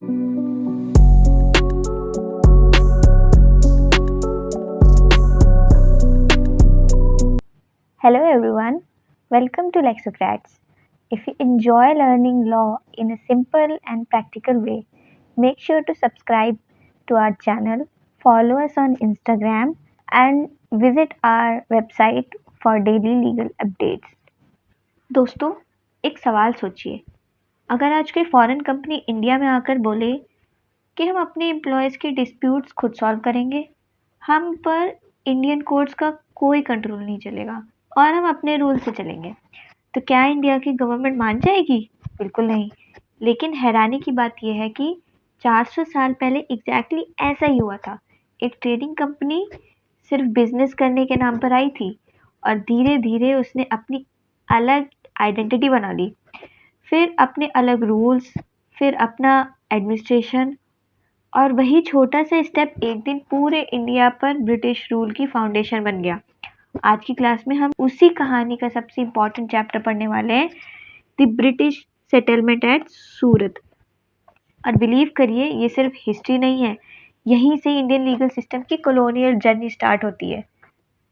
Hello everyone, welcome to Lexocrats. If you enjoy learning law in a simple and practical way, make sure to subscribe to our channel, follow us on Instagram, and visit our website for daily legal updates. दोस्तों, एक सवाल सोचिए, अगर आज कोई foreign company India में आकर बोले कि हम अपने एम्प्लॉयज़ के डिस्प्यूट्स खुद सॉल्व करेंगे, हम पर इंडियन कोर्ट्स का कोई कंट्रोल नहीं चलेगा और हम अपने रूल से चलेंगे, तो क्या इंडिया की गवर्नमेंट मान जाएगी? बिल्कुल नहीं। लेकिन हैरानी की बात यह है कि 400 साल पहले एग्जैक्टली ऐसा ही हुआ था। एक ट्रेडिंग कंपनी सिर्फ बिजनेस करने के नाम पर आई थी और धीरे धीरे उसने अपनी अलग आइडेंटिटी बना ली, फिर अपने अलग रूल्स, फिर अपना एडमिनिस्ट्रेशन, और वही छोटा सा स्टेप एक दिन पूरे इंडिया पर ब्रिटिश रूल की फाउंडेशन बन गया। आज की क्लास में हम उसी कहानी का सबसे इम्पोर्टेंट चैप्टर पढ़ने वाले हैं, द ब्रिटिश सेटलमेंट एट सूरत। और बिलीव करिए, ये सिर्फ हिस्ट्री नहीं है, यहीं से इंडियन लीगल सिस्टम की कॉलोनियल जर्नी स्टार्ट होती है।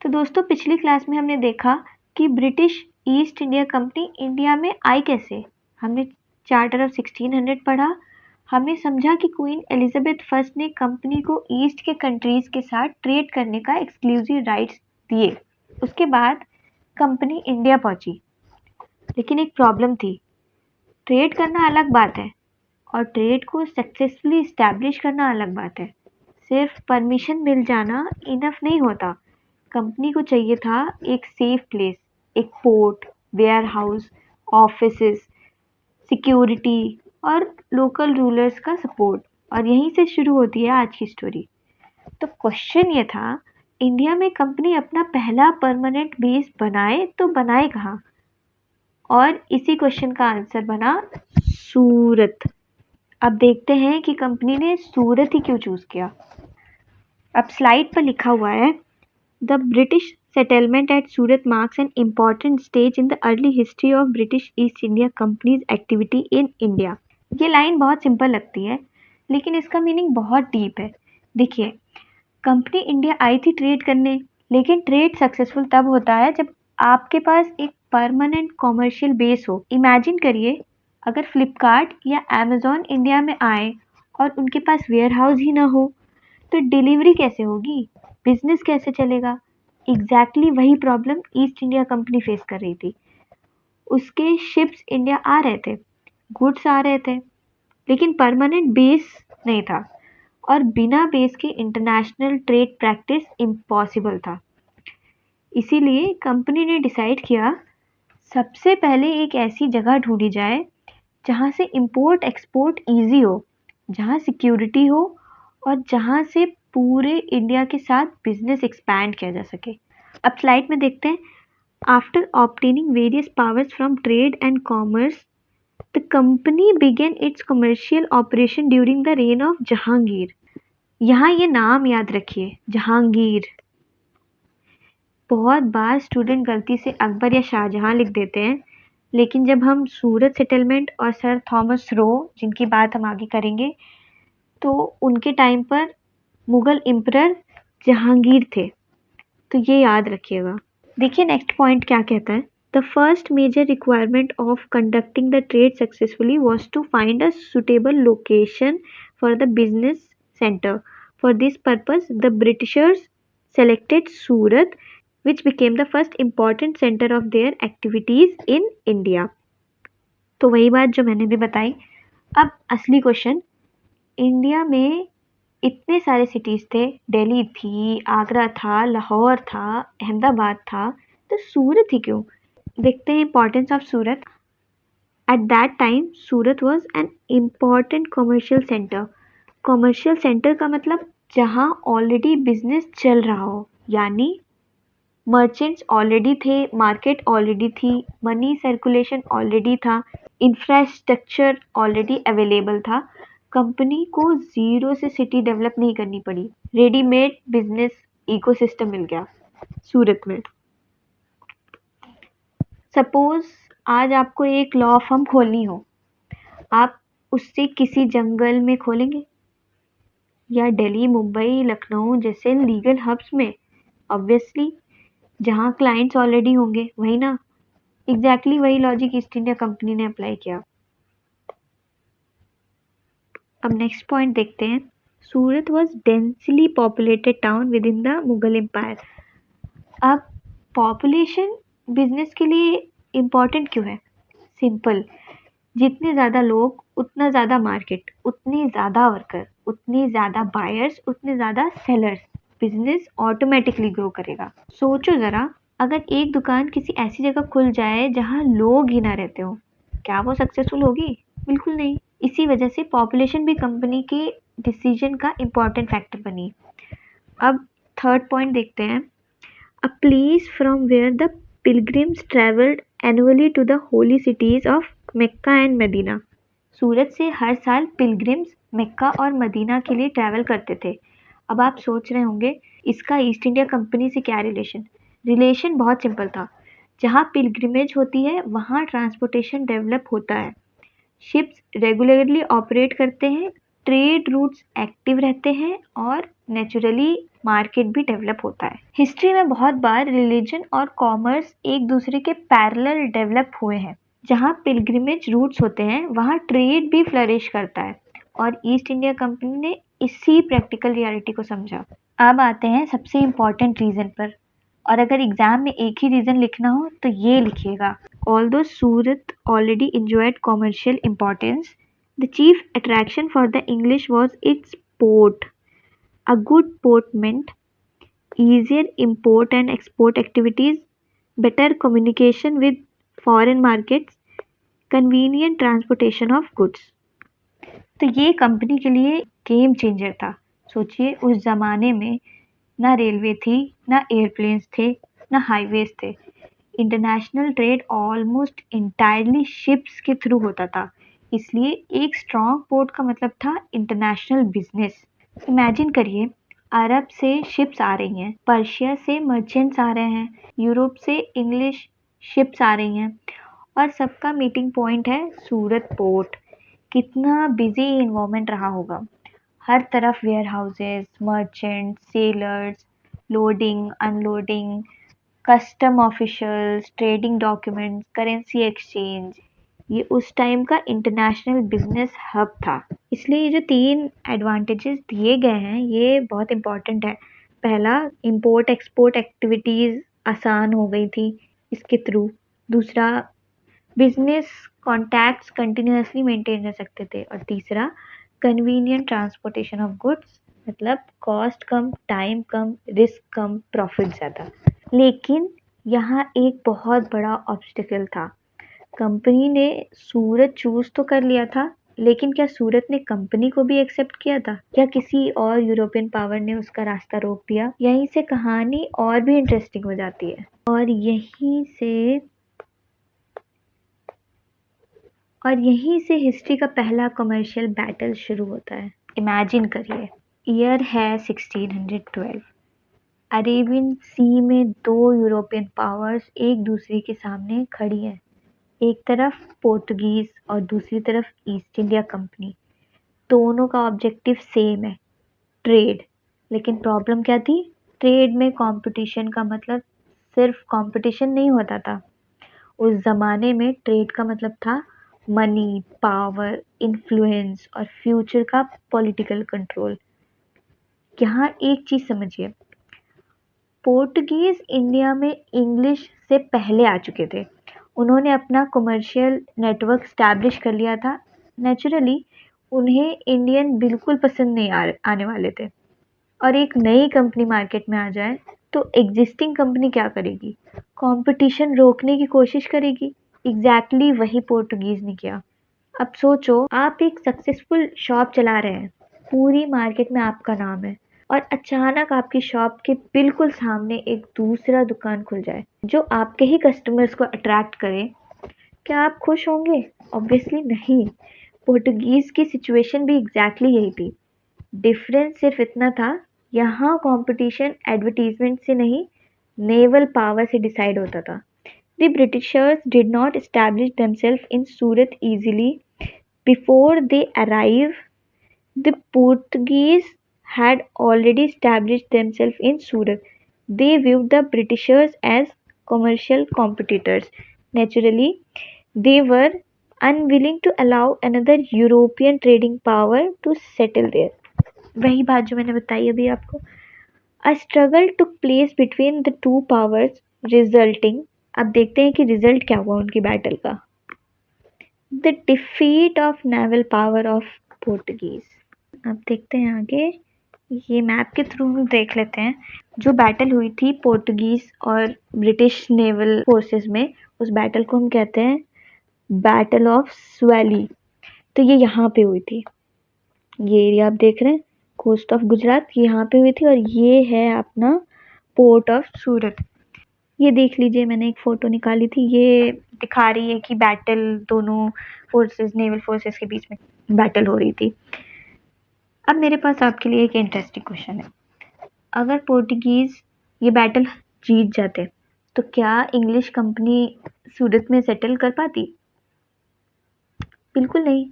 तो दोस्तों, पिछली क्लास में हमने देखा कि British east India company India में आई कैसे। हमने चार्टर ऑफ 1600 पढ़ा, हमने समझा कि क्वीन एलिजाबेथ फर्स्ट ने कंपनी को ईस्ट के कंट्रीज के साथ ट्रेड करने का एक्सक्लूसिव राइट्स दिए। उसके बाद कंपनी इंडिया पहुंची, लेकिन एक प्रॉब्लम थी। ट्रेड करना अलग बात है और ट्रेड को सक्सेसफुली इस्टेब्लिश करना अलग बात है। सिर्फ परमिशन मिल जाना इनफ नहीं होता। कंपनी को चाहिए था एक सेफ प्लेस, एक port, warehouse, offices, security और लोकल रूलर्स का सपोर्ट। और यहीं से शुरू होती है आज की स्टोरी। तो क्वेश्चन ये था, इंडिया में कंपनी अपना पहला परमानेंट बेस बनाए तो बनाए कहाँ? और इसी क्वेश्चन का आंसर बना सूरत। अब देखते हैं कि कंपनी ने सूरत ही क्यों चूज किया। अब स्लाइड पर लिखा हुआ है, the British settlement at Surat marks an important stage in the early history of British East India Company's activity in India. ये लाइन बहुत सिंपल लगती है, लेकिन इसका मीनिंग बहुत डीप है। देखिए, कंपनी इंडिया आई थी ट्रेड करने, लेकिन ट्रेड सक्सेसफुल तब होता है जब आपके पास एक परमानेंट कॉमर्शियल बेस हो। इमेजिन करिए, अगर फ्लिपकार्ट या अमेजोन इंडिया में आए और उनके पास वेयर हाउस ही ना हो, तो डिलीवरी कैसे होगी, बिजनेस कैसे चलेगा? एग्जैक्टली वही problem east India company face कर रही थी। उसके शिप्स इंडिया आ रहे थे, गुड्स आ रहे थे, लेकिन परमानेंट बेस नहीं था और बिना बेस के इंटरनेशनल ट्रेड प्रैक्टिस इम्पॉसिबल था। इसीलिए कंपनी ने डिसाइड किया, सबसे पहले एक ऐसी जगह ढूंढी जाए जहाँ से इंपोर्ट एक्सपोर्ट ईजी हो, जहाँ सिक्योरिटी हो और जहाँ से पूरे इंडिया के साथ बिजनेस एक्सपैंड किया जा सके। अब स्लाइड में देखते हैं, after obtaining various powers from trade and commerce, the company began its commercial operation during the reign of Jahangir. यहाँ ये नाम याद रखिए, जहांगीर। बहुत बार स्टूडेंट गलती से अकबर या शाहजहां लिख देते हैं, लेकिन जब हम सूरत सेटलमेंट और सर थॉमस रो, जिनकी बात हम आगे करेंगे, तो उनके टाइम पर मुगल एम्परर जहांगीर थे, तो ये याद रखिएगा। देखिए नेक्स्ट पॉइंट क्या कहता है, the first major requirement of conducting the trade successfully was to find a suitable location for the business centre. For this purpose, the Britishers selected Surat, which became the first important center of their activities in India. तो वही बात जो मैंने भी बताई। अब असली question, India में इतने सारे सिटीज़ थे, दिल्ली थी, आगरा था, लाहौर था, अहमदाबाद था, तो सूरत ही क्यों? देखते हैं importance of Surat. At that time Surat was an important commercial centre. Commercial centre का मतलब जहाँ ऑलरेडी बिजनेस चल रहा हो, यानी मर्चेंट्स ऑलरेडी थे, मार्केट ऑलरेडी थी, मनी सर्कुलेशन ऑलरेडी था, इंफ्रास्ट्रक्चर ऑलरेडी अवेलेबल था। कंपनी को ज़ीरो से सिटी डेवलप नहीं करनी पड़ी, रेडीमेड बिजनेस इकोसिस्टम मिल गया सूरत में। सपोज आज आपको एक लॉ फर्म खोलनी हो, आप उससे किसी जंगल में खोलेंगे या दिल्ली, मुंबई, लखनऊ जैसे लीगल हब्स में? ऑब्वियसली जहाँ क्लाइंट्स ऑलरेडी होंगे, वही ना। एग्जैक्टली वही लॉजिक ईस्ट इंडिया कंपनी ने अप्लाई किया। अब नेक्स्ट पॉइंट देखते हैं। Surat was densely populated town within the Mughal empire. अब पॉपुलेशन बिजनेस के लिए इम्पोर्टेंट क्यों है? सिंपल, जितने ज़्यादा लोग उतना ज़्यादा मार्केट, उतने ज़्यादा वर्कर, उतने ज़्यादा बायर्स, उतने ज़्यादा सेलर्स, बिजनेस ऑटोमेटिकली ग्रो करेगा। सोचो ज़रा, अगर एक दुकान किसी ऐसी जगह खुल जाए जहाँ लोग ही ना रहते हो, क्या वो सक्सेसफुल होगी? बिल्कुल नहीं। इसी वजह से पॉपुलेशन भी कंपनी के डिसीजन का इम्पोर्टेंट फैक्टर बनी। अब थर्ड पॉइंट देखते हैं। A place from where the pilgrims traveled annually to the holy cities of Mecca and Medina. सूरत से हर साल पिलग्रिम्स मक्का और मदीना के लिए ट्रैवल करते थे। अब आप सोच रहे होंगे इसका ईस्ट इंडिया कंपनी से क्या रिलेशन? रिलेशन बहुत सिंपल था। जहाँ पिलग्रिमेज होती है वहाँ ट्रांसपोर्टेशन डेवलप होता है, शिप्स रेगुलरली ऑपरेट करते हैं, ट्रेड रूट्स एक्टिव रहते हैं और नेचुरली मार्केट भी डेवलप होता है। हिस्ट्री में बहुत बार रिलीजन और कॉमर्स एक दूसरे के पैरेलल डेवलप हुए हैं। जहाँ पिलग्रिमेज रूट्स होते हैं वहाँ ट्रेड भी फ्लरिश करता है और ईस्ट इंडिया कंपनी ने इसी प्रैक्टिकल रियलिटी को समझा। अब आते हैं सबसे इम्पोर्टेंट रीजन पर, और अगर एग्जाम में एक ही रीजन लिखना हो तो ये लिखिएगा। Although Surat already enjoyed commercial importance, the chief attraction for the English was its port. A good port meant easier import and export activities, better communication with foreign markets, convenient transportation of goods. तो ये company के लिए game changer था। सोचिए उस ज़माने में ना रेलवे थी, ना एयरप्लेन्स थे, ना हाईवेज थे। International trade almost entirely ships के थ्रू होता था, इसलिए एक स्ट्रॉन्ग पोर्ट का मतलब था इंटरनेशनल बिजनेस। इमेजिन करिए, अरब से शिप्स आ रही हैं, पर्शिया से मर्चेंट्स आ रहे हैं, यूरोप से इंग्लिश शिप्स आ रही हैं और सबका मीटिंग पॉइंट है सूरत पोर्ट। कितना बिजी इन्वायरमेंट रहा होगा। हर तरफ warehouses, merchant, sellers, loading, unloading, custom officials, trading documents, currency exchange, ये उस टाइम का इंटरनेशनल बिजनेस हब था। इसलिए ये जो 3 एडवांटेजेस दिए गए हैं ये बहुत इंपॉर्टेंट है। पहला, इंपोर्ट एक्सपोर्ट एक्टिविटीज़ आसान हो गई थी इसके थ्रू। दूसरा, बिजनेस कॉन्टैक्ट्स कंटिन्यूअसली मेंटेन रह सकते थे। और तीसरा, कन्वीनियंट ट्रांसपोर्टेशन ऑफ गुड्स, मतलब कॉस्ट कम, टाइम कम, रिस्क कम, प्रॉफिट ज़्यादा। लेकिन यहाँ एक बहुत बड़ा ऑब्स्टिकल था। कंपनी ने सूरत चूज तो कर लिया था, लेकिन क्या सूरत ने कंपनी को भी एक्सेप्ट किया था या किसी और यूरोपियन पावर ने उसका रास्ता रोक दिया? यहीं से कहानी और भी इंटरेस्टिंग हो जाती है और यहीं से हिस्ट्री का पहला कमर्शियल बैटल शुरू होता है। इमेजिन करिए, ईयर है 1612। अरेबियन सी में 2 यूरोपियन पावर्स एक दूसरे के सामने खड़ी हैं। एक तरफ पोर्तुगीज और दूसरी तरफ ईस्ट इंडिया कंपनी। दोनों का ऑब्जेक्टिव सेम है, ट्रेड। लेकिन प्रॉब्लम क्या थी? ट्रेड में कंपटीशन का मतलब सिर्फ कंपटीशन नहीं होता था। उस ज़माने में ट्रेड का मतलब था मनी, पावर, इन्फ्लुएंस और फ्यूचर का पॉलिटिकल कंट्रोल। यहाँ एक चीज़ समझिए, पोर्टुगीज इंडिया में इंग्लिश से पहले आ चुके थे। उन्होंने अपना कमर्शियल नेटवर्क स्टैब्लिश कर लिया था। नेचुरली उन्हें इंडियन बिल्कुल पसंद नहीं आने वाले थे। और एक नई कंपनी मार्केट में आ जाए तो एग्जिस्टिंग कंपनी क्या करेगी? कंपटीशन रोकने की कोशिश करेगी। एग्जैक्टली वही पोर्टुगीज ने किया। अब सोचो, आप एक सक्सेसफुल शॉप चला रहे हैं, पूरी मार्केट में आपका नाम है और अचानक आपकी शॉप के बिल्कुल सामने एक दूसरा दुकान खुल जाए जो आपके ही कस्टमर्स को अट्रैक्ट करे। क्या आप खुश होंगे? ऑब्वियसली नहीं। पोर्टुगीज की सिचुएशन भी एग्जैक्टली यही थी। डिफरेंस सिर्फ इतना था, यहाँ कंपटीशन एडवर्टीजमेंट से नहीं, नेवल पावर से डिसाइड होता था। The Britishers did not establish themselves in Surat easily. Before they arrived, the Portuguese had already established themselves in Surat. They viewed the Britishers as commercial competitors. Naturally, they were unwilling to allow another European trading power to settle there. वही बात जो मैंने बताई अभी आपको. A struggle took place between the two powers, resulting. अब देखते हैं कि रिजल्ट क्या हुआ उनकी बैटल का. The defeat of naval power of Portuguese. अब देखते हैं आगे. ये मैप के थ्रू देख लेते हैं. जो बैटल हुई थी पोर्टुगीज और ब्रिटिश नेवल फोर्सेस में, उस बैटल को हम कहते हैं बैटल ऑफ स्वैली. तो ये यहाँ पे हुई थी. ये एरिया आप देख रहे हैं, कोस्ट ऑफ गुजरात, यहाँ पे हुई थी. और ये है अपना पोर्ट ऑफ सूरत. ये देख लीजिए, मैंने एक फोटो निकाली थी. ये दिखा रही है कि बैटल दोनों फोर्सेस, नेवल फोर्सेस के बीच में बैटल हो रही थी. अब मेरे पास आपके लिए एक इंटरेस्टिंग क्वेश्चन है. अगर पोर्टुगीज ये बैटल जीत जाते तो क्या इंग्लिश कंपनी सूरत में सेटल कर पाती? बिल्कुल नहीं.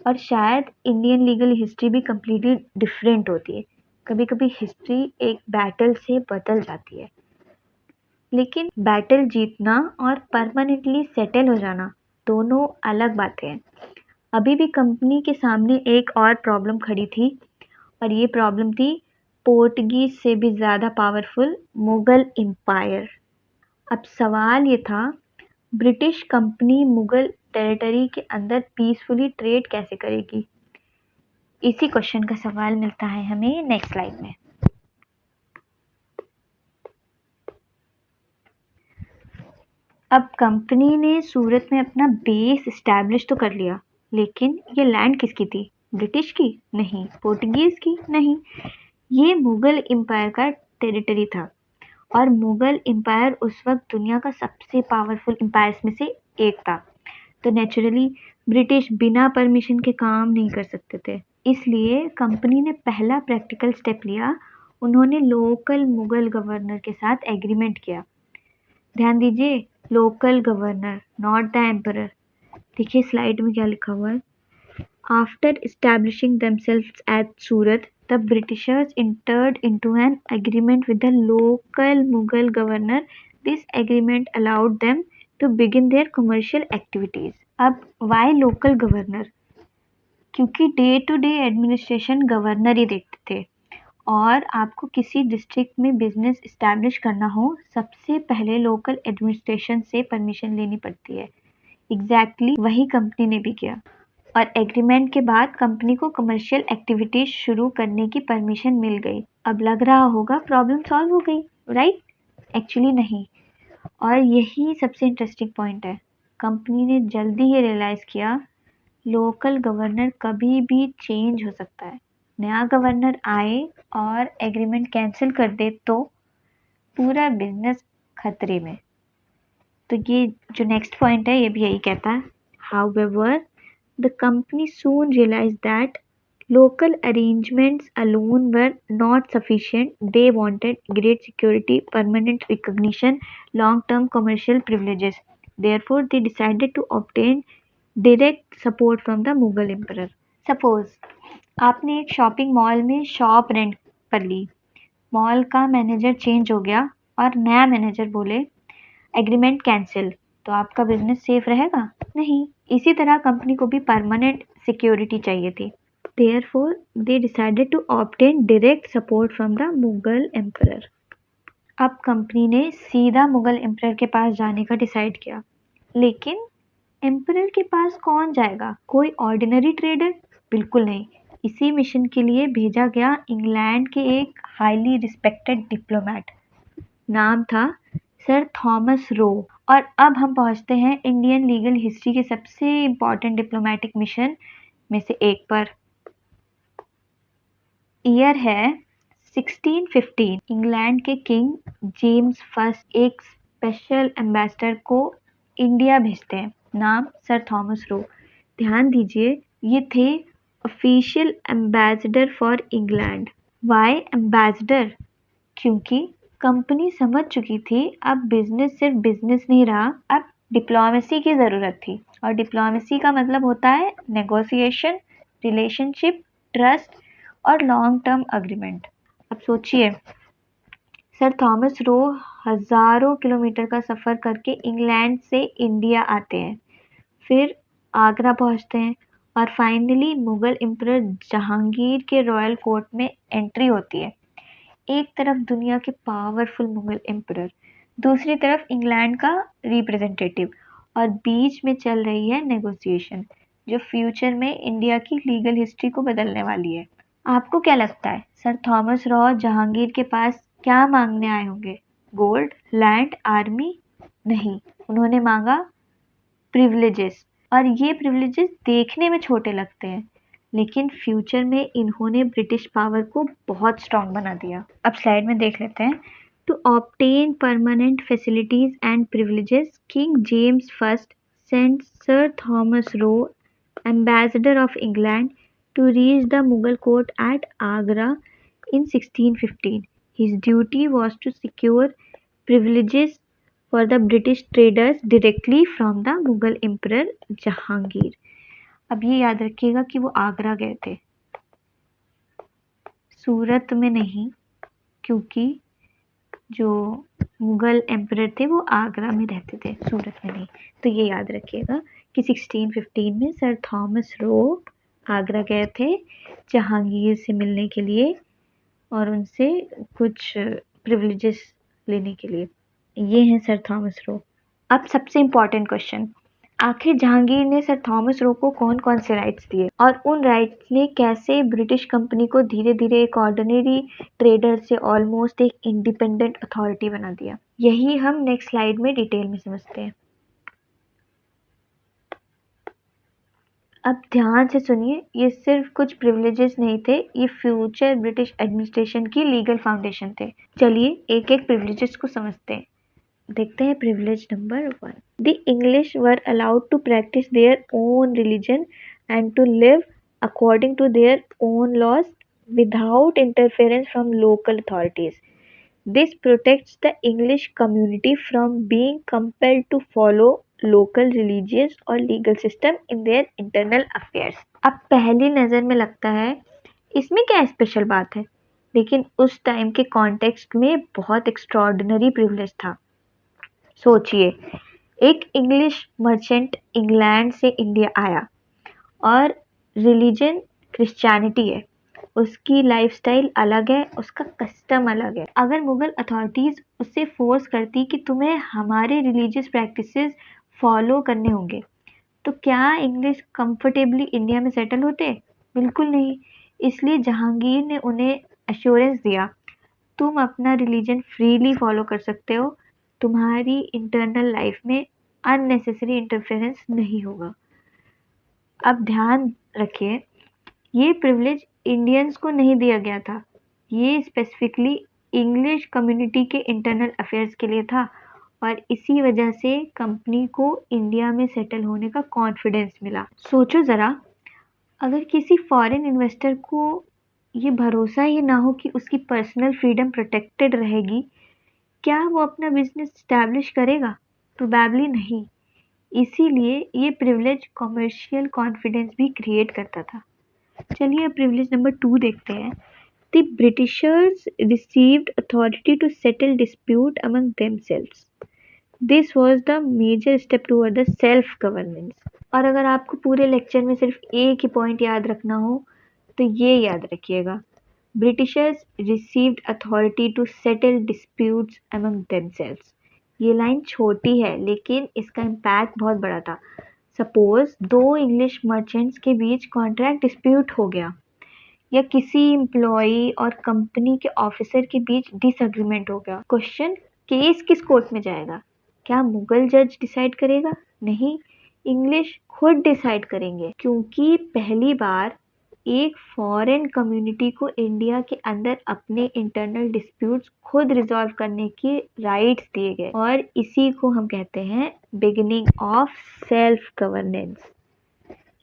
और शायद इंडियन लीगल हिस्ट्री भी कम्प्लीटली डिफरेंट होती है. कभी कभी हिस्ट्री एक बैटल से बदल जाती है. लेकिन बैटल जीतना और परमानेंटली सेटल हो जाना दोनों अलग बातें हैं. अभी भी कंपनी के सामने एक और प्रॉब्लम खड़ी थी, और ये प्रॉब्लम थी पोर्टुगीज से भी ज़्यादा पावरफुल मुगल एम्पायर. अब सवाल ये था, ब्रिटिश कंपनी मुगल टेरिटरी के अंदर पीसफुली ट्रेड कैसे करेगी? इसी क्वेश्चन का सवाल मिलता है हमें नेक्स्ट स्लाइड में. अब कंपनी ने सूरत में अपना बेस इस्टेब्लिश तो कर लिया, लेकिन ये लैंड किसकी थी? ब्रिटिश की? नहीं. पोर्टुगीज की? नहीं. ये मुगल एम्पायर का टेरिटरी था. और मुगल एम्पायर उस वक्त दुनिया का सबसे पावरफुल एम्पायर्स में से एक था. तो नेचुरली ब्रिटिश बिना परमिशन के काम नहीं कर सकते थे. इसलिए कंपनी ने पहला प्रैक्टिकल स्टेप लिया. उन्होंने लोकल मुगल गवर्नर के साथ एग्रीमेंट किया. ध्यान दीजिए, local governor, not the emperor. देखिए स्लाइड में क्या लिखा हुआ है. After establishing themselves at Surat, the Britishers entered into an agreement with the local Mughal governor. This agreement allowed them to begin their commercial activities. अब why local governor? क्योंकि day to day administration governor ही देखते थे. और आपको किसी district में business establish करना हो, सबसे पहले लोकल एडमिनिस्ट्रेशन से परमिशन लेनी पड़ती है. एग्जैक्टली वही कंपनी ने भी किया. और एग्रीमेंट के बाद कंपनी को कमर्शियल एक्टिविटीज शुरू करने की परमिशन मिल गई. अब लग रहा होगा प्रॉब्लम सॉल्व हो गई, राइट? एक्चुअली नहीं. और यही सबसे इंटरेस्टिंग पॉइंट है. कंपनी ने जल्दी ही रियलाइज़ किया, लोकल गवर्नर कभी भी चेंज हो सकता है. नया गवर्नर आए और एग्रीमेंट कैंसिल कर दे तो पूरा बिजनेस खतरे में. तो ये जो नेक्स्ट पॉइंट है, ये भी यही कहता है. However, the company soon realized that local arrangements alone were not sufficient. They wanted great security, permanent recognition, long-term commercial privileges. Therefore, they decided to obtain direct support from the Mughal emperor. Suppose आपने एक shopping mall में shop rent पर ली. Mall का manager change हो गया और नया manager बोले एग्रीमेंट कैंसिल. तो आपका बिजनेस सेफ रहेगा? नहीं. इसी तरह कंपनी को भी परमानेंट सिक्योरिटी चाहिए थी. Therefore, they decided to obtain direct support from the Mughal emperor. अब कंपनी ने सीधा मुगल एम्परर के पास जाने का डिसाइड किया. लेकिन एम्परर के पास कौन जाएगा? कोई ऑर्डिनरी ट्रेडर? बिल्कुल नहीं. इसी मिशन के लिए भेजा गया इंग्लैंड के एक हाईली रिस्पेक्टेड डिप्लोमेट. नाम था सर थॉमस रो. और अब हम पहुंचते हैं इंडियन लीगल हिस्ट्री के सबसे इम्पॉर्टेंट डिप्लोमेटिक मिशन में से एक पर. ईयर है 1615. इंग्लैंड के किंग जेम्स फर्स्ट एक स्पेशल एम्बेसडर को इंडिया भेजते हैं. नाम सर थॉमस रो. ध्यान दीजिए, ये थे official ambassador for England. Why ambassador? क्योंकि कंपनी समझ चुकी थी अब बिजनेस सिर्फ बिजनेस नहीं रहा, अब डिप्लोमेसी की ज़रूरत थी, और डिप्लोमेसी का मतलब होता है नेगोशिएशन, रिलेशनशिप, ट्रस्ट और लॉन्ग टर्म अग्रीमेंट। अब सोचिए, सर थॉमस रो हजारों किलोमीटर का सफ़र करके इंग्लैंड से इंडिया आते हैं, फिर आगरा पहुंचते हैं, और फाइनली मुगल एम्परर जहांगीर के रॉयल कोर्ट में एंट्री होती है। एक तरफ दुनिया के पावरफुल मुगल एम्परर, दूसरी तरफ इंग्लैंड का रिप्रेजेंटेटिव, और बीच में चल रही है नेगोशिएशन जो फ्यूचर में इंडिया की लीगल हिस्ट्री को बदलने वाली है। आपको क्या लगता है, सर थॉमस रॉ जहांगीर के पास क्या मांगने आए होंगे? Gold, land, army? नहीं, उन्होंने मांगा प्रिविलेजेस। और ये प्रिविलेजेस देखने में छोटे लगते हैं, लेकिन फ्यूचर में इन्होंने ब्रिटिश पावर को बहुत स्ट्रांग बना दिया। अब स्लाइड में देख लेते हैं। To obtain permanent facilities and privileges, king James first sent sir Thomas Roe, ambassador of England, to reach the Mughal court at Agra in 1615. His duty was to secure privileges for the British traders directly from the Mughal Emperor Jahangir. अब ये याद रखिएगा कि वो आगरा गए थे, सूरत में नहीं, क्योंकि जो मुगल एम्परर थे वो आगरा में रहते थे, सूरत में नहीं। तो ये याद रखिएगा कि 1615 में सर थॉमस रो आगरा गए थे जहांगीर से मिलने के लिए और उनसे कुछ प्रिविलेजेस लेने के लिए। ये हैं सर थॉमस रो। अब सबसे इम्पोर्टेंट क्वेश्चन, आखिर जहांगीर ने सर थॉमस रो को कौन कौन से राइट्स दिए, और उन राइट्स ने कैसे ब्रिटिश कंपनी को धीरे धीरे एक ऑर्डिनरी ट्रेडर से ऑलमोस्ट एक इंडिपेंडेंट अथॉरिटी बना दिया? यही हम नेक्स्ट स्लाइड में डिटेल में समझते हैं। अब ध्यान से सुनिए, ये सिर्फ कुछ प्रिविलेजेस नहीं थे, ये फ्यूचर ब्रिटिश एडमिनिस्ट्रेशन की लीगल फाउंडेशन थे। चलिए एक एक प्रिविलेजेस को समझते हैं। देखते हैं privilege number 1। The English were allowed to practise their own religion and to live according to their own laws without interference from local authorities. This protects the English community from being compelled to follow local religious और legal system in their internal affairs. अब पहली नज़र में लगता है इसमें क्या special बात है, लेकिन उस टाइम के कॉन्टेक्स्ट में बहुत एक्स्ट्रॉर्डिनरी प्रिविलेज था। सोचिए, एक इंग्लिश मर्चेंट इंग्लैंड से इंडिया आया और रिलीजन क्रिश्चियनिटी है, उसकी लाइफस्टाइल अलग है, उसका कस्टम अलग है। अगर मुगल अथॉरिटीज़ उससे फोर्स करती कि तुम्हें हमारे रिलीजियस प्रैक्टिसेस फॉलो करने होंगे, तो क्या इंग्लिश कंफर्टेबली इंडिया में सेटल होते? बिल्कुल नहीं। इसलिए जहांगीर ने उन्हें एश्योरेंस दिया, तुम अपना रिलीजन फ्रीली फॉलो कर सकते हो, तुम्हारी इंटरनल लाइफ में अननेसेसरी इंटरफेरेंस नहीं होगा। अब ध्यान रखिए, ये प्रिविलेज इंडियंस को नहीं दिया गया था, ये स्पेसिफिकली इंग्लिश कम्युनिटी के इंटरनल अफेयर्स के लिए था, और इसी वजह से कंपनी को इंडिया में सेटल होने का कॉन्फिडेंस मिला। सोचो ज़रा, अगर किसी फॉरेन इन्वेस्टर को ये भरोसा ही ना हो कि उसकी पर्सनल फ्रीडम प्रोटेक्टेड रहेगी, क्या वो अपना बिजनेस स्टैब्लिश करेगा? प्रोबेबली नहीं। इसीलिए ये प्रिविलेज कॉमर्शियल कॉन्फिडेंस भी क्रिएट करता था। चलिए अब प्रिविलेज नंबर 2 देखते हैं। The Britishers received authority to settle dispute among themselves. This was the major step toward the self-governance. और अगर आपको पूरे लेक्चर में सिर्फ एक ही पॉइंट याद रखना हो तो ये याद रखिएगा, Britishers received authority to settle disputes among themselves. ये लाइन छोटी है लेकिन इसका इम्पैक्ट बहुत बड़ा था। सपोज दो इंग्लिश मर्चेंट्स के बीच कॉन्ट्रैक्ट डिस्प्यूट हो गया, या किसी एम्प्लॉई और कंपनी के ऑफिसर के बीच डिसएग्रीमेंट हो गया। क्वेश्चन, केस किस कोर्ट में जाएगा? क्या मुगल जज डिसाइड करेगा? नहीं, इंग्लिश खुद डिसाइड करेंगे, क्योंकि पहली बार एक फॉरेन कम्युनिटी को इंडिया के अंदर अपने इंटरनल डिस्प्यूट्स खुद रिजॉल्व करने के राइट्स दिए गए, और इसी को हम कहते हैं बिगिनिंग ऑफ सेल्फ गवर्नेंस।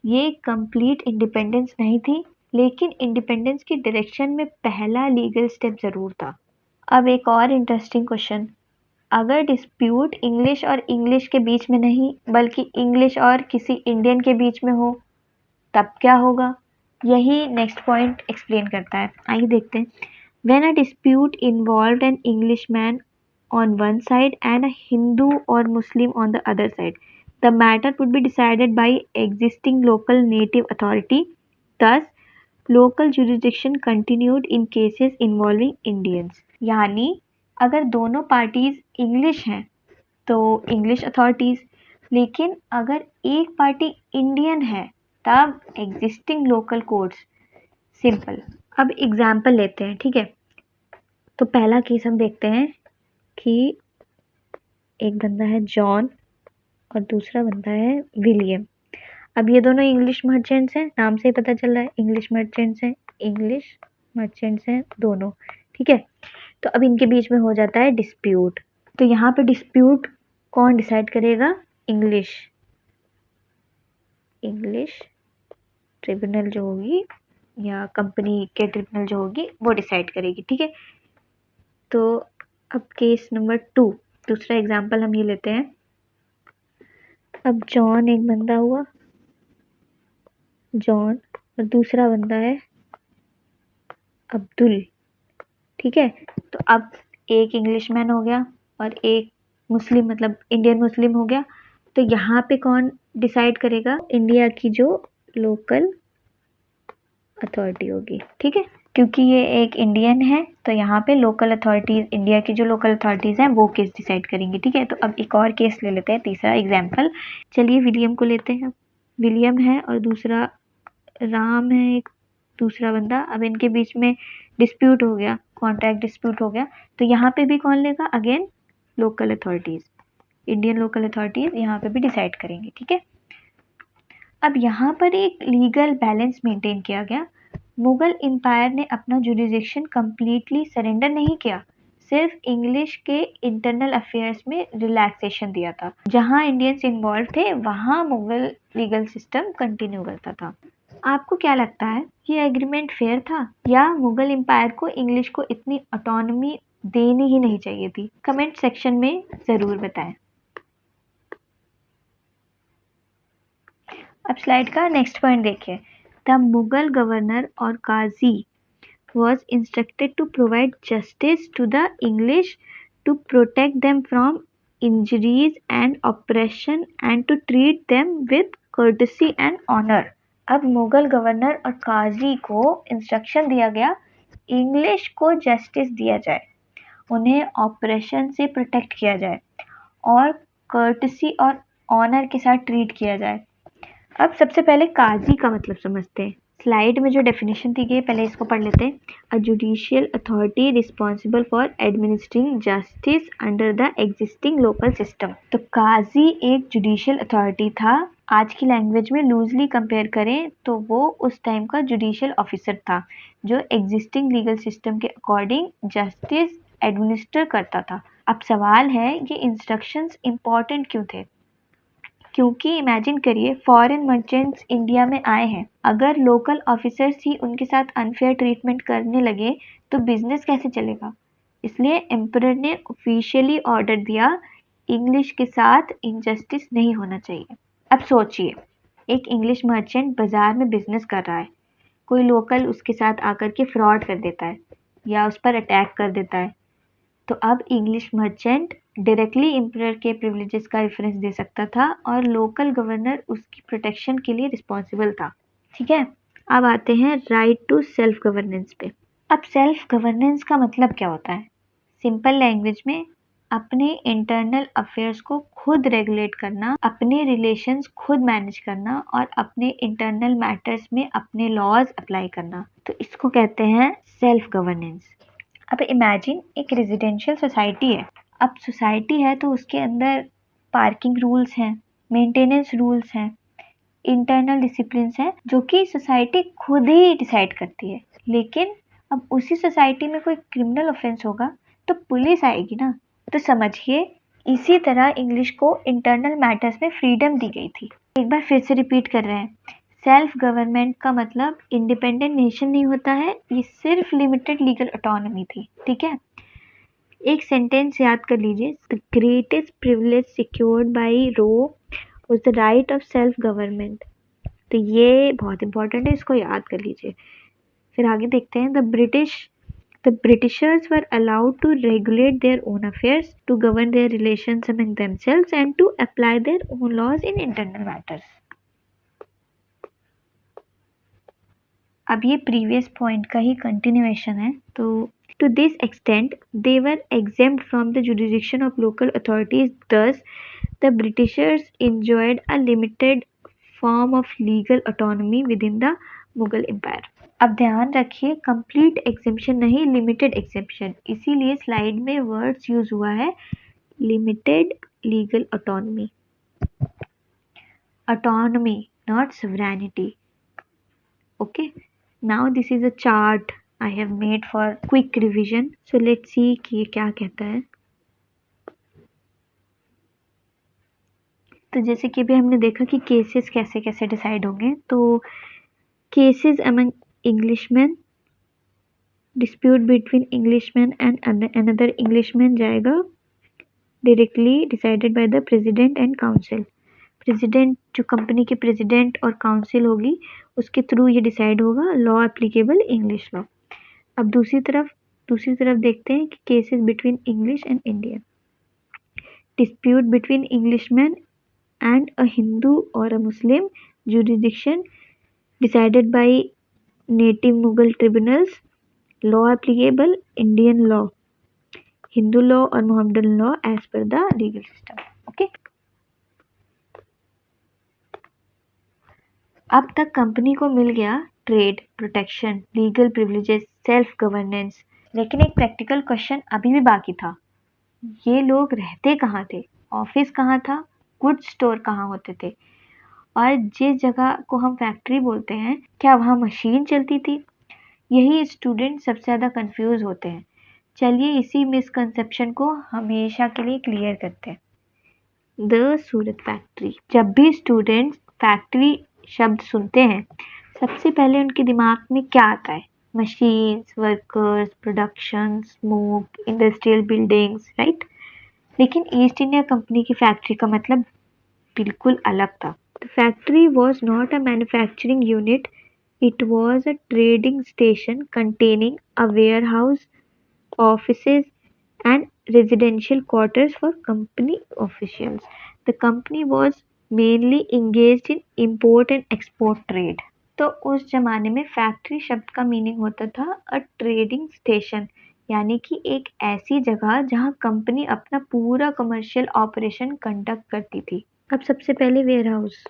ये कंप्लीट इंडिपेंडेंस नहीं थी, लेकिन इंडिपेंडेंस की डायरेक्शन में पहला लीगल स्टेप जरूर था। अब एक और इंटरेस्टिंग क्वेश्चन, अगर डिस्प्यूट इंग्लिश और इंग्लिश के बीच में नहीं बल्कि इंग्लिश और किसी इंडियन के बीच में हो तब क्या होगा? यही नेक्स्ट पॉइंट एक्सप्लेन करता है। आइए देखते हैं। When a dispute involved an Englishman on one side and a Hindu or Muslim on the other side, the matter would be decided by existing local native authority. Thus, local jurisdiction continued in cases involving Indians. यानी अगर दोनों parties English हैं तो English authorities, लेकिन अगर एक party Indian है तब एग्जिस्टिंग लोकल कोर्ट्स। सिंपल। अब एग्जाम्पल लेते हैं, ठीक है। तो पहला केस हम देखते हैं कि एक बंदा है जॉन और दूसरा बंदा है विलियम। अब ये दोनों इंग्लिश मर्चेंट्स हैं, नाम से ही पता चल रहा है इंग्लिश मर्चेंट्स हैं दोनों, ठीक है। तो अब इनके बीच में हो जाता है डिस्प्यूट। तो यहाँ पे डिस्प्यूट कौन डिसाइड करेगा? इंग्लिश ट्रिब्यूनल जो होगी या कंपनी के ट्रिब्यूनल जो होगी वो डिसाइड करेगी, ठीक है। तो अब केस नंबर 2, दूसरा एग्जाम्पल हम ये लेते हैं। अब जॉन एक बंदा हुआ, जॉन, और दूसरा बंदा है अब्दुल, ठीक है। तो अब एक इंग्लिशमैन हो गया और एक मुस्लिम, मतलब इंडियन मुस्लिम हो गया। तो यहाँ पे कौन डिसाइड करेगा? इंडिया की जो लोकल अथॉरिटी होगी, ठीक है। क्योंकि ये एक इंडियन है तो यहाँ पे लोकल अथॉरिटीज, इंडिया की जो लोकल अथॉरिटीज हैं वो केस डिसाइड करेंगी, ठीक है। तो अब एक और केस ले लेते हैं, तीसरा एग्जाम्पल। चलिए विलियम को लेते हैं। विलियम है और दूसरा राम है, एक दूसरा बंदा। अब इनके बीच में डिस्प्यूट हो गया, कॉन्ट्रैक्ट डिस्प्यूट हो गया। तो यहाँ पे भी कौन लेगा? Again local authorities, Indian local authorities यहाँ पे भी डिसाइड करेंगी, ठीक है। अब यहाँ पर एक लीगल बैलेंस मेंटेन किया गया। मुगल एम्पायर ने अपना जुरिडिक्शन कंप्लीटली सरेंडर नहीं किया, सिर्फ इंग्लिश के इंटरनल अफेयर्स में रिलैक्सेशन दिया था। जहाँ इंडियंस इन्वॉल्व थे वहाँ मुगल लीगल सिस्टम कंटिन्यू करता था। आपको क्या लगता है, ये एग्रीमेंट फेयर था या मुगल एम्पायर को इंग्लिश को इतनी ऑटोनॉमी देनी ही नहीं चाहिए थी? कमेंट सेक्शन में ज़रूर बताएं। अब स्लाइड का नेक्स्ट पॉइंट देखिए। द मुगल गवर्नर और काजी was instructed to provide justice to the English, to protect them from injuries and oppression and to treat them with courtesy and honor. अब मुगल गवर्नर और काजी को इंस्ट्रक्शन दिया गया इंग्लिश को justice दिया जाए, उन्हें ऑपरेशन से प्रोटेक्ट किया जाए और कर्टसी और ऑनर के साथ ट्रीट किया जाए। अब सबसे पहले काजी का मतलब समझते हैं। स्लाइड में जो डेफिनेशन दी गई पहले इसको पढ़ लेते हैं। A judicial authority responsible for administering justice under the existing local system. तो काजी एक जुडिशियल अथॉरिटी था। आज की लैंग्वेज में लूजली कंपेयर करें तो वो उस टाइम का जुडिशियल ऑफिसर था जो एग्जिस्टिंग लीगल सिस्टम के अकॉर्डिंग जस्टिस एडमिनिस्टर करता था। अब सवाल है ये इंस्ट्रक्शंस इम्पॉर्टेंट क्यों थे? क्योंकि इमेजिन करिए फॉरेन मर्चेंट्स इंडिया में आए हैं, अगर लोकल ऑफिसर्स ही उनके साथ अनफेयर ट्रीटमेंट करने लगे तो बिजनेस कैसे चलेगा? इसलिए एम्परर ने ऑफिशियली ऑर्डर दिया इंग्लिश के साथ इनजस्टिस नहीं होना चाहिए। अब सोचिए एक इंग्लिश मर्चेंट बाजार में बिजनेस कर रहा है, कोई लोकल उसके साथ आकर के फ्रॉड कर देता है या उस पर अटैक कर देता है, तो अब इंग्लिश मर्चेंट डायरेक्टली एम्परर के प्रिविलेजेस का रेफरेंस दे सकता था और लोकल गवर्नर उसकी प्रोटेक्शन के लिए रिस्पॉन्सिबल था, ठीक है। अब आते हैं राइट टू सेल्फ गवर्नेंस पे। अब सेल्फ गवर्नेंस का मतलब क्या होता है? सिंपल लैंग्वेज में अपने इंटरनल अफेयर्स को खुद रेगुलेट करना, अपने रिलेशंस खुद मैनेज करना और अपने इंटरनल मैटर्स में अपने लॉज अप्लाई करना, तो इसको कहते हैं सेल्फ गवर्नेंस। अब इमेजिन एक रेजिडेंशियल सोसाइटी है। अब सोसाइटी है तो उसके अंदर पार्किंग रूल्स हैं, मेंटेनेंस रूल्स हैं, इंटरनल डिसिप्लिन्स हैं जो कि सोसाइटी खुद ही डिसाइड करती है। लेकिन अब उसी सोसाइटी में कोई क्रिमिनल ऑफेंस होगा तो पुलिस आएगी ना। तो समझिए इसी तरह इंग्लिश को इंटरनल मैटर्स में फ्रीडम दी गई थी। एक बार फिर से रिपीट कर रहे हैं, सेल्फ गवर्नमेंट का मतलब इंडिपेंडेंट नेशन नहीं होता है, ये सिर्फ लिमिटेड लीगल ऑटोनॉमी थी, ठीक है। एक सेंटेंस याद कर लीजिए, the greatest privilege secured by Roe was the right of self government. तो ये बहुत इंपॉर्टेंट है, इसको याद कर लीजिए। फिर आगे देखते हैं, The Britishers were allowed to regulate their own affairs, to govern their relations among themselves, and to apply their own laws in internal matters. अब ये previous point का ही continuation है। तो to this extent, they were exempt from the jurisdiction of local authorities. Thus, the Britishers enjoyed a limited form of legal autonomy within the Mughal Empire. अब ध्यान रखिए, complete exemption नहीं, limited exemption, इसीलिए slide में words use हुआ है limited legal autonomy, autonomy not sovereignty. Okay, now this is a chart I have made for quick revision. So let's see कि ये क्या कहता है। तो जैसे कि अभी हमने देखा कि केसेस कैसे कैसे डिसाइड होंगे। तो cases among Englishman, dispute between Englishman and another Englishman जाएगा directly decided by the president and council. President, जो कंपनी के प्रेसिडेंट और काउंसिल होगी, उसके थ्रू ये डिसाइड होगा, लॉ एप्लीकेबल इंग्लिश लॉ। अब दूसरी तरफ देखते हैं कि cases between English and Indian, dispute between Englishman and अ हिंदू और अ मुस्लिम, jurisdiction decided by native Mughal tribunals, law applicable Indian law, Hindu law or Mohammedan law as per the legal system. Okay. अब तक company को मिल गया trade protection, legal privileges, self governance, लेकिन एक practical question अभी भी बाकी था। ये लोग रहते कहाँ थे, ऑफिस कहाँ था, गुड्स स्टोर कहाँ होते थे, और जिस जगह को हम फैक्ट्री बोलते हैं, क्या वहाँ मशीन चलती थी? यही स्टूडेंट सबसे ज़्यादा कंफ्यूज होते हैं। चलिए इसी मिसकंसेप्शन को हमेशा के लिए क्लियर करते हैं। The Surat factory. जब भी स्टूडेंट्स फैक्ट्री शब्द सुनते हैं, सबसे पहले उनके दिमाग में क्या आता है? Machines, workers, production, smoke, industrial buildings, right? लेकिन ईस्ट इंडिया कंपनी की फैक्ट्री का मतलब बिल्कुल अलग था। The factory was not a manufacturing unit, it was a trading station containing a warehouse, offices, and residential quarters for company officials. The company was mainly engaged in import and export trade. तो उस जमाने में factory शब्द का meaning होता था अ trading station, यानी कि एक ऐसी जगह जहां कंपनी अपना पूरा कमर्शियल ऑपरेशन कंडक्ट करती थी। अब सबसे पहले वेयरहाउस,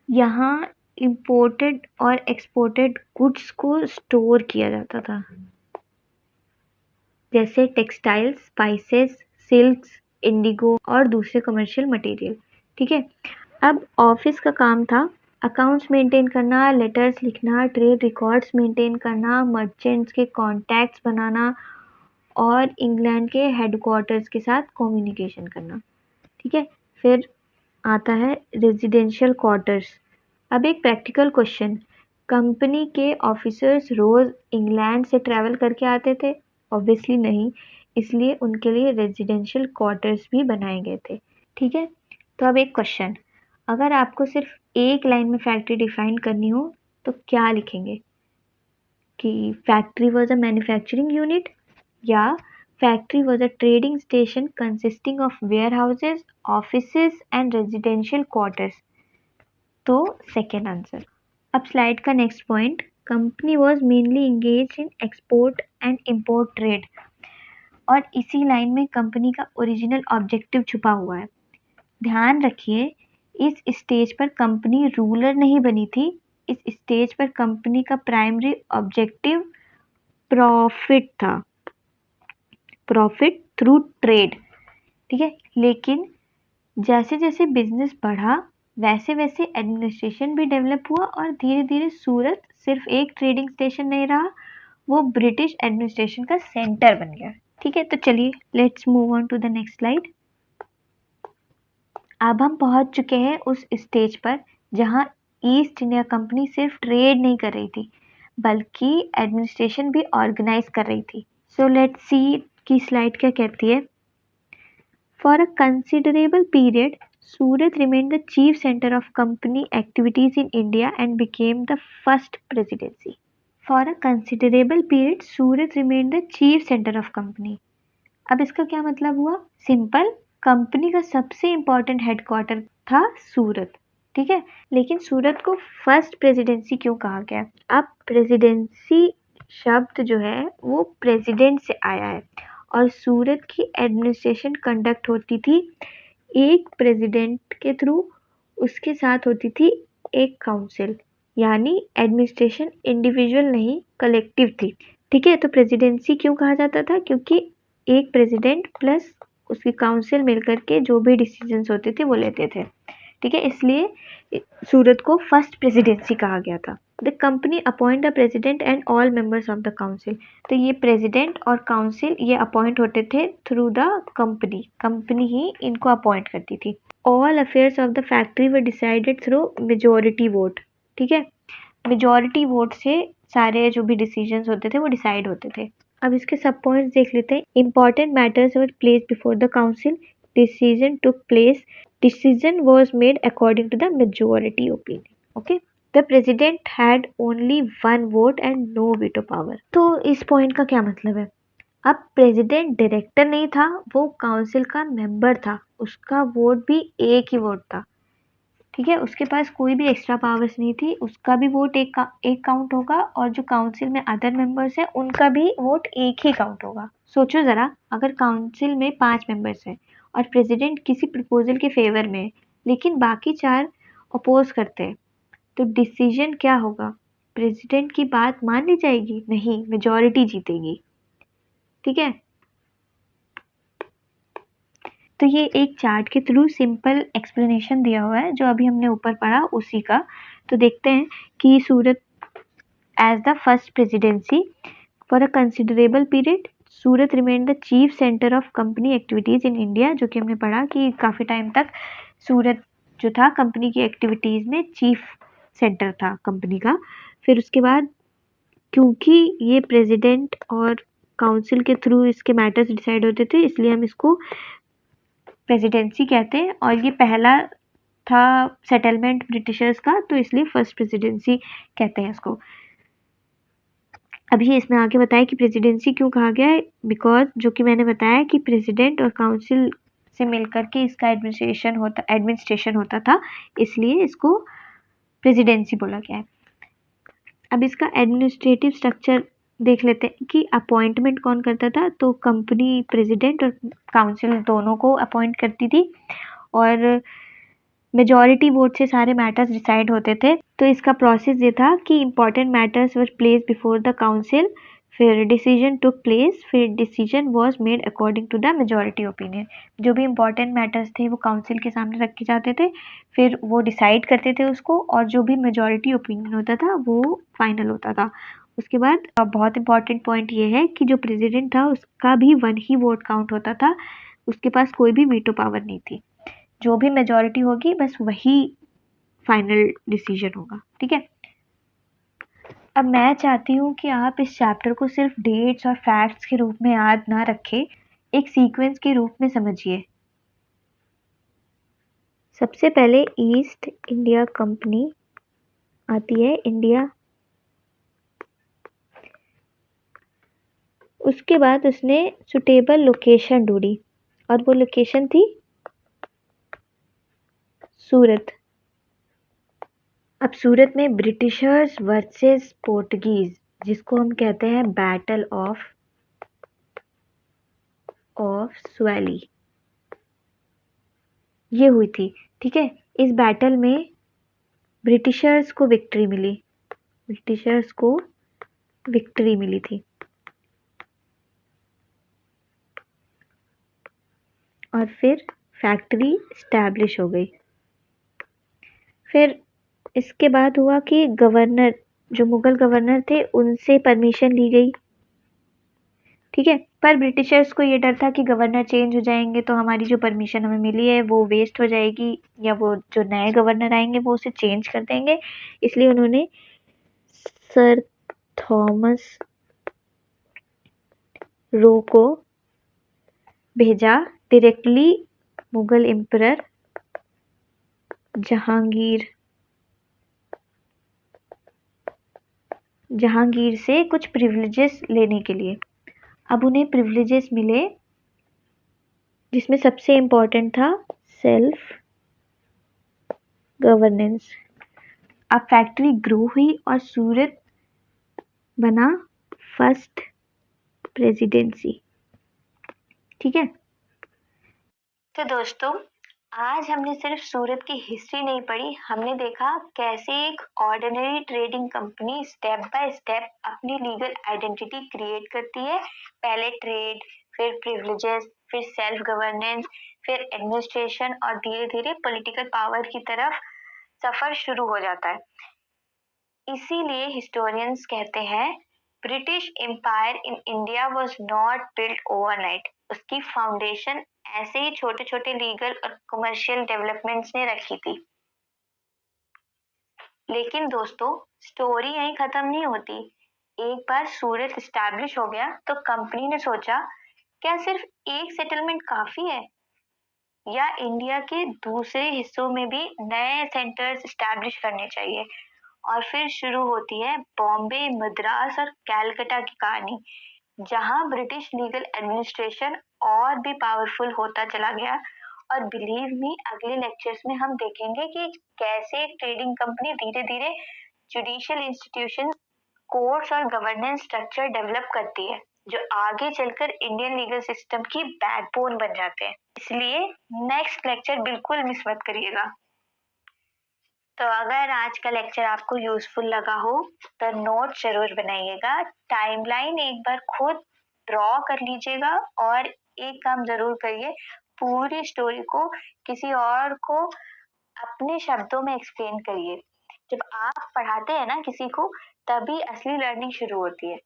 यहाँ इंपोर्टेड और एक्सपोर्टेड गुड्स को स्टोर किया जाता था, जैसे टेक्सटाइल्स, स्पाइसेस, सिल्क्स, इंडिगो और दूसरे कमर्शियल मटेरियल। ठीक है। अब ऑफिस का काम था अकाउंट्स मेंटेन करना, लेटर्स लिखना, ट्रेड रिकॉर्ड्स मेंटेन करना, मर्चेंट्स के कॉन्टैक्ट्स बनाना और इंग्लैंड के हेडक्वार्टर्स के साथ कम्युनिकेशन करना। ठीक है। फिर आता है रेजिडेंशियल क्वार्टर्स। अब एक प्रैक्टिकल क्वेश्चन, कंपनी के ऑफिसर्स रोज इंग्लैंड से ट्रैवल करके आते थे? ऑब्वियसली नहीं, इसलिए उनके लिए रेजिडेंशियल क्वार्टर्स भी बनाए गए थे। ठीक है। तो अब एक क्वेश्चन, अगर आपको सिर्फ एक लाइन में फैक्ट्री डिफाइन करनी हो तो क्या लिखेंगे? कि factory was a manufacturing unit, या factory was a trading station consisting of warehouses, offices and residential quarters. तो सेकेंड आंसर। अब स्लाइड का next point, company was mainly engaged in export and import trade, और इसी line में company का original objective छुपा हुआ है। ध्यान रखिए, इस स्टेज पर कंपनी रूलर नहीं बनी थी, इस स्टेज पर कंपनी का प्राइमरी ऑब्जेक्टिव प्रॉफिट था, प्रॉफिट थ्रू ट्रेड। ठीक है। लेकिन जैसे जैसे बिजनेस बढ़ा, वैसे वैसे एडमिनिस्ट्रेशन भी डेवलप हुआ और धीरे धीरे सूरत सिर्फ एक ट्रेडिंग स्टेशन नहीं रहा, वो ब्रिटिश एडमिनिस्ट्रेशन का सेंटर बन गया। ठीक है। तो चलिए let's move on to the next slide. अब हम पहुंच चुके हैं उस स्टेज पर जहां ईस्ट इंडिया कंपनी सिर्फ ट्रेड नहीं कर रही थी, बल्कि एडमिनिस्ट्रेशन भी ऑर्गेनाइज कर रही थी। सो लेट्स सी की स्लाइड क्या कहती है? For a considerable period Surat remained the chief center of company activities in India and became the first presidency. For a considerable period, Surat remained the chief center of company. अब इसका क्या मतलब हुआ? Simple, company का सबसे important headquarter था सूरत, ठीक है। लेकिन सूरत को फर्स्ट प्रेसिडेंसी क्यों कहा गया? अब प्रेसिडेंसी शब्द जो है वो प्रेसिडेंट से आया है और सूरत की एडमिनिस्ट्रेशन कंडक्ट होती थी एक प्रेसिडेंट के थ्रू, उसके साथ होती थी एक काउंसिल, यानी एडमिनिस्ट्रेशन इंडिविजुअल नहीं कलेक्टिव थी, ठीक है। तो प्रेसिडेंसी क्यों कहा जाता था? क्योंकि एक प्रेसिडेंट प्लस उसकी काउंसिल मिलकर के जो भी डिसीजंस होते थे वो लेते थे, ठीक है। इसलिए सूरत को फर्स्ट प्रेसिडेंसी कहा गया था। The company appoint the president and all members of the council. तो ये प्रेसिडेंट और काउंसिल ये अपॉइंट होते थे थ्रू द कंपनी, कंपनी ही इनको अपॉइंट करती थी। All affairs of the factory were decided through majority vote, ठीक है। मेजोरिटी वोट से सारे जो भी डिसीजंस होते थे वो डिसाइड होते थे। अब इसके सब पॉइंट्स देख लेते हैं। Important matters were placed before the council, decision took place, decision was made according to the majority opinion. Okay, the president had only one vote and no veto power. तो इस पॉइंट का क्या मतलब है? अब प्रेसिडेंट डायरेक्टर नहीं था, वो काउंसिल का मेंबर था, उसका वोट भी एक ही वोट था, ठीक है। उसके पास कोई भी एक्स्ट्रा पावर्स नहीं थी, उसका भी वोट एक काउंट होगा और जो काउंसिल में अदर मेंबर्स हैं उनका भी वोट एक ही काउंट होगा। सोचो ज़रा, अगर काउंसिल में 5 मेंबर्स हैं और प्रेसिडेंट किसी प्रपोजल के फेवर में लेकिन बाकी 4 अपोज करते हैं, तो डिसीजन क्या होगा? प्रेसिडेंट की बात मान ली जाएगी? नहीं, मेजॉरिटी जीतेगी, ठीक है। तो ये एक चार्ट के थ्रू सिंपल एक्सप्लेनेशन दिया हुआ है जो अभी हमने ऊपर पढ़ा उसी का। तो देखते हैं कि Surat as the first presidency for a considerable period Surat remain the chief centre of company activities in India, जो कि हमने पढ़ा कि काफ़ी टाइम तक सूरत जो था कंपनी की एक्टिविटीज़ में चीफ सेंटर था कंपनी का। फिर उसके बाद क्योंकि ये प्रेसिडेंट और काउंसिल के थ्रू इसके मैटर्स डिसाइड होते थे, इसलिए हम इसको प्रेसिडेंसी कहते हैं। और ये पहला था सेटलमेंट ब्रिटिशर्स का, तो इसलिए फर्स्ट प्रेसिडेंसी कहते हैं इसको। अभी इसमें आगे बताया कि प्रेसिडेंसी क्यों कहा गया है, बिकॉज जो कि मैंने बताया कि प्रेसिडेंट और काउंसिल से मिलकर के इसका एडमिनिस्ट्रेशन होता था, इसलिए इसको प्रेसिडेंसी बोला गया है। अब इसका एडमिनिस्ट्रेटिव स्ट्रक्चर देख लेते हैं कि अपॉइंटमेंट कौन करता था। तो कंपनी प्रेसिडेंट और काउंसिल दोनों को अपॉइंट करती थी और मेजॉरिटी वोट से सारे मैटर्स डिसाइड होते थे। तो इसका प्रोसेस ये था कि important matters were placed before the council, फिर डिसीजन टुक प्लेस, फिर decision was made according to the majority opinion. जो भी इंपॉर्टेंट मैटर्स थे वो काउंसिल के सामने रखे जाते थे, फिर वो डिसाइड करते थे उसको, और जो भी मेजॉरिटी ओपिनियन होता था वो फाइनल होता था। उसके बाद बहुत इंपॉर्टेंट पॉइंट ये है कि जो प्रेसिडेंट था उसका भी 1 ही वोट काउंट होता था, उसके पास कोई भी वीटो पावर नहीं थी। जो भी मेजॉरिटी होगी बस वही फाइनल डिसीजन होगा, ठीक है। अब मैं चाहती हूँ कि आप इस चैप्टर को सिर्फ डेट्स और फैक्ट्स के रूप में याद ना रखें, एक सीक्वेंस के रूप में समझिए। सबसे पहले ईस्ट इंडिया कंपनी आती है इंडिया, उसके बाद उसने सुटेबल लोकेशन ढूंढी और वो लोकेशन थी सूरत। अब सूरत में ब्रिटिशर्स वर्सेस पोर्टुगीज, जिसको हम कहते हैं बैटल ऑफ स्वैली, ये हुई थी, ठीक है। इस बैटल में ब्रिटिशर्स को विक्ट्री मिली, ब्रिटिशर्स को विक्ट्री मिली थी। और फिर फैक्ट्री स्टैब्लिश हो गई। फिर इसके बाद हुआ कि गवर्नर, जो मुगल गवर्नर थे उनसे परमिशन ली गई, ठीक है। पर ब्रिटिशर्स को ये डर था कि गवर्नर चेंज हो जाएंगे तो हमारी जो परमिशन हमें मिली है वो वेस्ट हो जाएगी, या वो जो नए गवर्नर आएंगे वो उसे चेंज कर देंगे। इसलिए उन्होंने सर थॉमस रो को भेजा डायरेक्टली मुगल एम्परर जहांगीर से कुछ प्रिविलेजेस लेने के लिए। अब उन्हें प्रिविलेजेस मिले जिसमें सबसे इम्पोर्टेंट था सेल्फ गवर्नेंस। अब फैक्ट्री ग्रो हुई और सूरत बना फर्स्ट प्रेसिडेंसी। ठीक है, तो दोस्तों आज हमने सिर्फ सूरत की हिस्ट्री नहीं पढ़ी, हमने देखा कैसे एक ordinary trading company step by step अपनी लीगल आइडेंटिटी क्रिएट करती है। पहले ट्रेड, फिर प्रिविलेजेस, फिर सेल्फ गवर्नेंस, फिर एडमिनिस्ट्रेशन और धीरे धीरे पॉलिटिकल पावर की तरफ सफर शुरू हो जाता है। इसीलिए हिस्टोरियंस कहते हैं British Empire in India was not built overnight. उसकी फाउंडेशन ऐसे ही छोटे छोटे लीगल और कमर्शियल डेवलपमेंट्स ने रखी थी। लेकिन दोस्तों स्टोरी यहीं खत्म नहीं होती। एक बार सूरत एस्टैब्लिश हो गया तो कंपनी ने सोचा क्या सिर्फ एक सेटलमेंट काफी है या इंडिया के दूसरे हिस्सों में भी नए सेंटर्स एस्टैब्लिश करने चाहिए। और फिर शुरू होती है बॉम्बे, मद्रास और कैलकाटा की कहानी, जहां ब्रिटिश लीगल एडमिनिस्ट्रेशन और भी पावरफुल होता चला गया। और बिलीव मी, अगले लेक्चर्स में हम देखेंगे कि कैसे एक ट्रेडिंग कंपनी धीरे धीरे जुडिशियल इंस्टीट्यूशन, कोर्ट्स और गवर्नेंस स्ट्रक्चर डेवलप करती है जो आगे चलकर इंडियन लीगल सिस्टम की बैकबोन बन जाते हैं। इसलिए नेक्स्ट लेक्चर बिल्कुल मिस मत करिएगा। तो अगर आज का लेक्चर आपको यूजफुल लगा हो तो नोट जरूर बनाइएगा, टाइमलाइन एक बार खुद ड्रॉ कर लीजिएगा और एक काम जरूर करिए, पूरी स्टोरी को किसी और को अपने शब्दों में एक्सप्लेन करिए। जब आप पढ़ाते हैं ना किसी को, तभी असली लर्निंग शुरू होती है।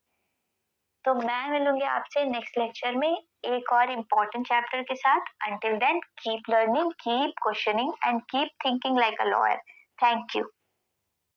तो मैं मिलूंगी आपसे नेक्स्ट लेक्चर में एक और इम्पोर्टेंट चैप्टर के साथ। Until then keep learning, keep questioning and keep thinking like a lawyer. Thank you.